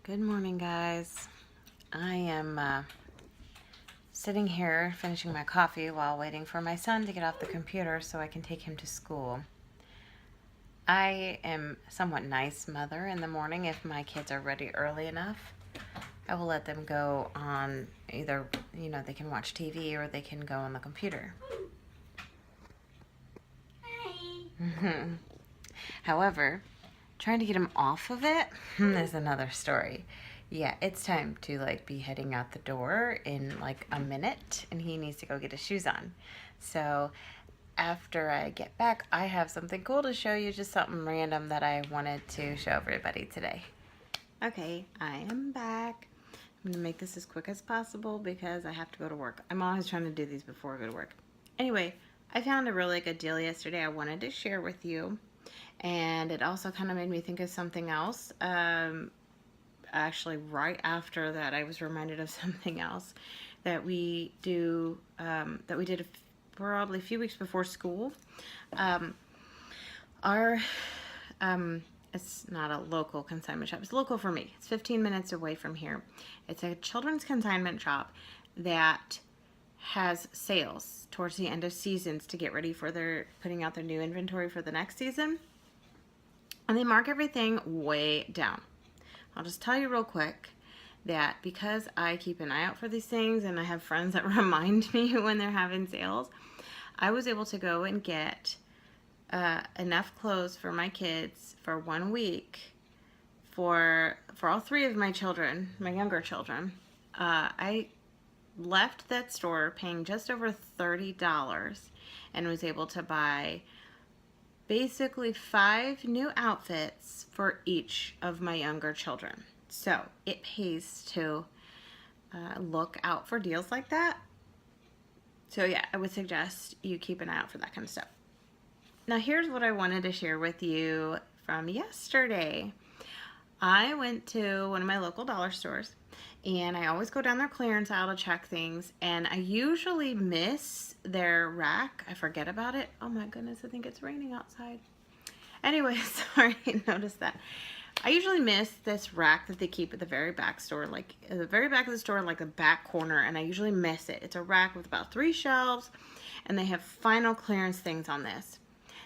Good morning, guys. I am sitting here finishing my coffee while waiting for my son to get off the computer so I can take him to school. I am a somewhat nice mother in the morning. If my kids are ready early enough, I will let them go on either, they can watch TV or they can go on the computer. Hi. However, trying to get him off of it is another story. Yeah, it's time to be heading out the door in a minute, and he needs to go get his shoes on. So after I get back, I have something cool to show you, just something random that I wanted to show everybody today. Okay, I am back. I'm gonna make this as quick as possible because I have to go to work. I'm always trying to do these before I go to work. Anyway, I found a really good deal yesterday I wanted to share with you. And it also kind of made me think of something else. Actually, right after that, I was reminded of something else that we did probably a few weeks before school. It's not a local consignment shop. It's local for me. It's 15 minutes away from here. It's a children's consignment shop that has sales towards the end of seasons to get ready for putting out their new inventory for the next season. And they mark everything way down. I'll just tell you real quick that because I keep an eye out for these things and I have friends that remind me when they're having sales, I was able to go and get enough clothes for my kids for 1 week for all three of my children, my younger children. I left that store paying just over $30 and was able to buy basically 5 new outfits for each of my younger children. So it pays to look out for deals like that. So yeah, I would suggest you keep an eye out for that kind of stuff. Now here's what I wanted to share with you from yesterday. I went to one of my local dollar stores, and I always go down their clearance aisle to check things, and I usually miss their rack. I forget about it. Oh my goodness, I think it's raining outside. Anyway, sorry, I noticed that. I usually miss this rack that they keep at the very back store, like at the very back of the store, like the back corner, and I usually miss it. It's a rack with about 3 shelves, and they have final clearance things on this.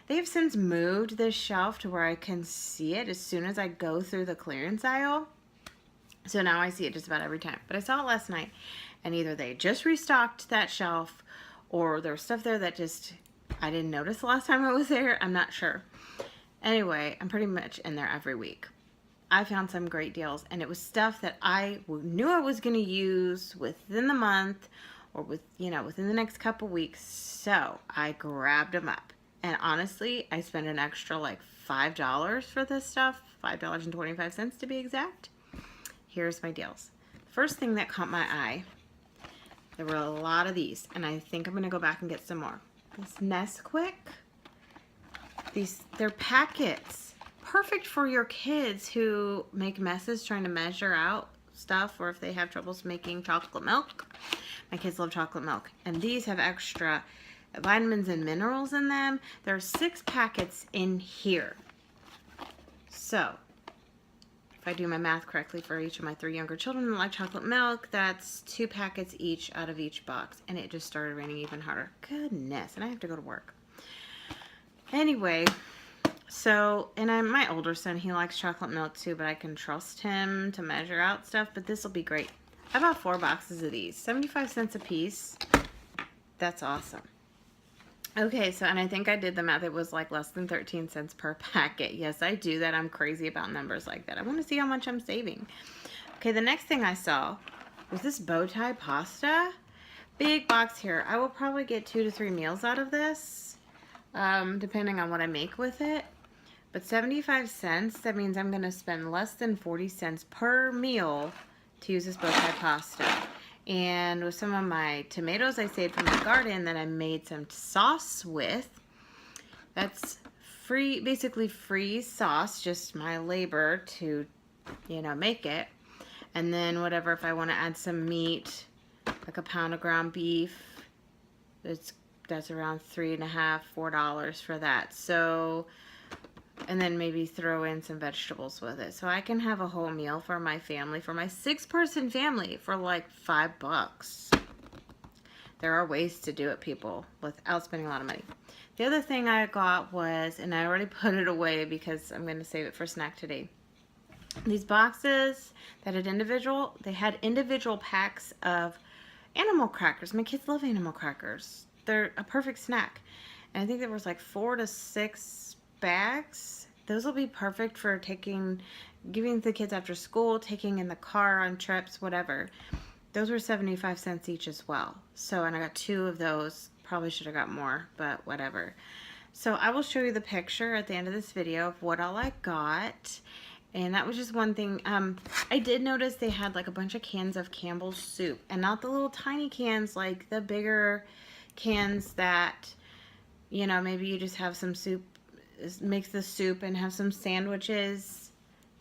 They have since moved this shelf to where I can see it as soon as I go through the clearance aisle. So now I see it just about every time. But I saw it last night, and either they just restocked that shelf or there was stuff there that I didn't notice the last time I was there. I'm not sure. Anyway, I'm pretty much in there every week. I found some great deals, and it was stuff that I knew I was going to use within the month or within the next couple weeks. So I grabbed them up. And honestly, I spent an extra $5 for this stuff, $5.25 to be exact. Here's my deals. First thing that caught my eye, there were a lot of these, and I think I'm going to go back and get some more. This Nesquik, they're packets. Perfect for your kids who make messes trying to measure out stuff, or if they have troubles making chocolate milk. My kids love chocolate milk, and these have extra vitamins and minerals in them. There are 6 packets in here. So if I do my math correctly, for each of my 3 younger children that like chocolate milk, that's 2 packets each out of each box. And it just started raining even harder. Goodness, and I have to go to work. Anyway, my older son, he likes chocolate milk too, but I can trust him to measure out stuff, but this will be great. I bought 4 boxes of these, 75 cents a piece. That's awesome. Okay, and I think I did the math. It was less than 13 cents per packet. Yes, I do that. I'm crazy about numbers like that. I want to see how much I'm saving. Okay, the next thing I saw was this bow tie pasta. Big box here. I will probably get 2 to 3 meals out of this, depending on what I make with it. But 75 cents, that means I'm going to spend less than 40 cents per meal to use this bow tie pasta. And with some of my tomatoes I saved from the garden that I made some sauce with, that's free, basically free sauce, just my labor to, make it. And then whatever, if I want to add some meat, like a pound of ground beef, that's around $3.50, $4 for that. So and then maybe throw in some vegetables with it. So I can have a whole meal for my family, for my 6-person family, for like $5. There are ways to do it, people, without spending a lot of money. The other thing I got was, and I already put it away because I'm going to save it for snack today. These boxes that had they had individual packs of animal crackers. My kids love animal crackers. They're a perfect snack. And I think there was like 4 to 6 bags. Those will be perfect for giving the kids after school, taking in the car on trips, whatever. Those were 75 cents each as well. So, and I got 2 of those. Probably should have got more, but whatever. So I will show you the picture at the end of this video of what all I got. And that was just one thing. I did notice they had like a bunch of cans of Campbell's soup, and not the little tiny cans, like the bigger cans that, you know, maybe you just have some soup, mix the soup and have some sandwiches,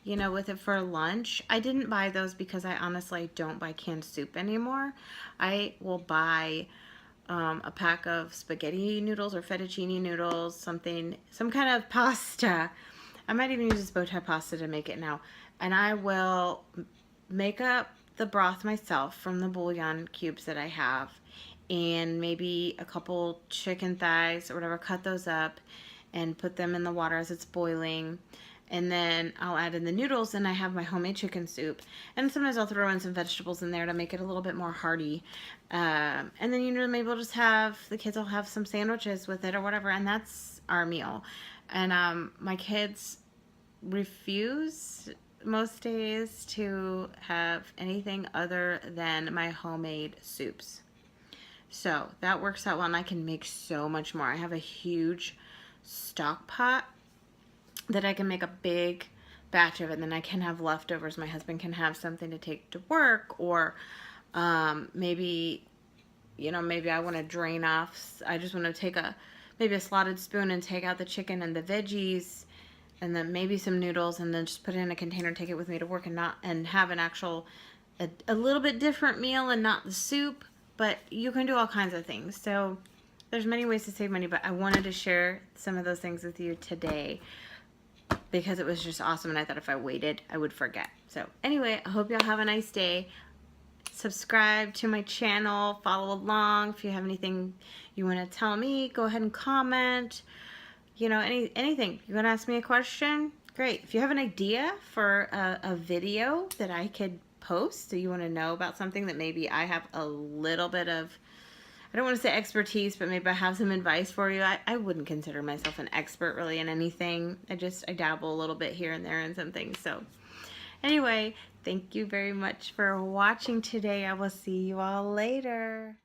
you know, with it for lunch. I didn't buy those because I honestly don't buy canned soup anymore. I will buy a pack of spaghetti noodles or fettuccine noodles, some kind of pasta. I might even use this bow tie pasta to make it now. And I will make up the broth myself from the bouillon cubes that I have, and maybe a couple chicken thighs or whatever, cut those up and put them in the water as it's boiling. And then I'll add in the noodles, and I have my homemade chicken soup. And sometimes I'll throw in some vegetables in there to make it a little bit more hearty. And then, you know, maybe we'll just the kids will have some sandwiches with it or whatever, and that's our meal. And my kids refuse most days to have anything other than my homemade soups. So that works out well, and I can make so much more. I have a huge stock pot that I can make a big batch of, and then I can have leftovers. My husband can have something to take to work, or maybe, you know, maybe I want to drain off. I just want to take maybe a slotted spoon and take out the chicken and the veggies, and then maybe some noodles, and then just put it in a container and take it with me to work, and have an actual a little bit different meal and not the soup. But you can do all kinds of things. So there's many ways to save money, but I wanted to share some of those things with you today because it was just awesome, and I thought if I waited, I would forget. So anyway, I hope y'all have a nice day. Subscribe to my channel, follow along. If you have anything you want to tell me, go ahead and comment. You know, anything. You want to ask me a question? Great. If you have an idea for a video that I could post, so you want to know about something that maybe I have a little bit of, I don't want to say expertise, but maybe I have some advice for you. I wouldn't consider myself an expert really in anything. I dabble a little bit here and there in some things. So anyway, thank you very much for watching today. I will see you all later.